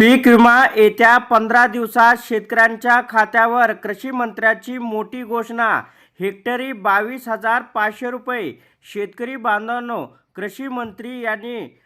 पीक विमा येत्या 15 दिवसात शेतकऱ्यांच्या खात्यावर. कृषी मंत्र्यांची मोठी घोषणा. हेक्टरी 22,500 रुपये. शेतकरी बांधवांनो, कृषी मंत्री यांनी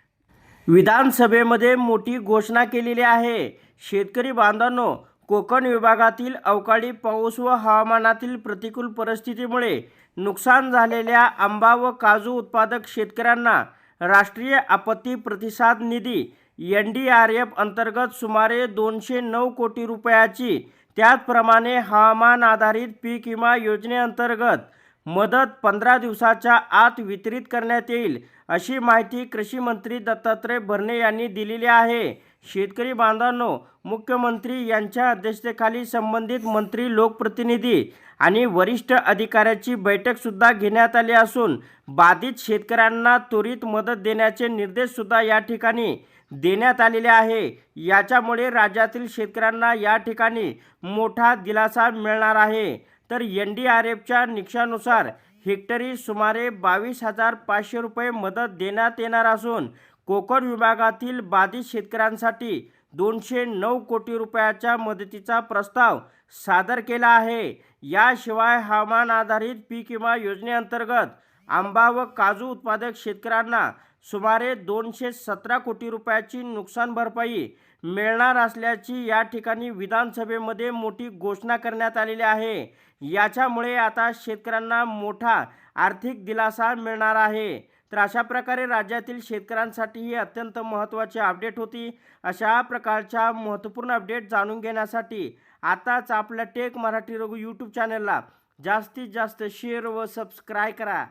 विधानसभेमध्ये मोठी घोषणा केलेली आहे. शेतकरी बांधवांनो, कोकण विभागातील अवकाळी पाऊस व हवामानातील प्रतिकूल परिस्थितीमुळे नुकसान झालेल्या आंबा व काजू उत्पादक शेतकऱ्यांना राष्ट्रीय आपत्ती प्रतिसाद निधी NDRF अंतर्गत सुमारे 209 कोटी रुपयाची, त्याचप्रमाणे हवामान आधारित पीक विमा योजनेअंतर्गत मदत 15 दिवसाच्या आत वितरित करण्यात येईल, अशी माहिती कृषी मंत्री दत्तात्रय भरणे यांनी दिलेली आहे. शेतकरी बांधवांनो, मुख्यमंत्री यांच्या अध्यक्षतेखाली संबंधित मंत्री, लोकप्रतिनिधी आणि वरिष्ठ अधिकाऱ्यांची बैठक सुद्धा घेण्यात आली असून बाधित शेतकऱ्यांना त्वरित मदत देण्याचे निर्देश सुद्धा या ठिकाणी देण्यात आलेले आहे. याच्यामुळे राज्यातील शेतकऱ्यांना या ठिकाणी मोठा दिलासा मिळणार आहे. तर NDRFच्या निकषानुसार हेक्टरी सुमारे 22,500 रुपये मदत देण्यात येणार असून कोकण विभागातील बाधित शेतकऱ्यांसाठी 209 कोटी रुपयाच्या मदतीचा प्रस्ताव सादर केला आहे. याशिवाय हवामान आधारित पीक विमा योजनेअंतर्गत आंबा व काजू उत्पादक शेतकऱ्यांना सुमारे 217 कोटी रुपयाची नुकसान भरपाई मिळणार असल्याची या ठिकाणी विधानसभेमध्ये मोठी घोषणा करण्यात आलेली आहे. याच्यामुळे आता शेतकऱ्यांना मोठा आर्थिक दिलासा मिळणार आहे. तर अशा प्रकारे राज्यातील शेतकऱ्यांसाठी ही अत्यंत महत्त्वाची अपडेट होती. अशा प्रकारच्या महत्त्वपूर्ण अपडेट जाणून घेण्यासाठी आताच आपल्या टेक मराठी रघु यूट्यूब चॅनलला जास्तीत जास्त शेअर व सबस्क्राईब करा.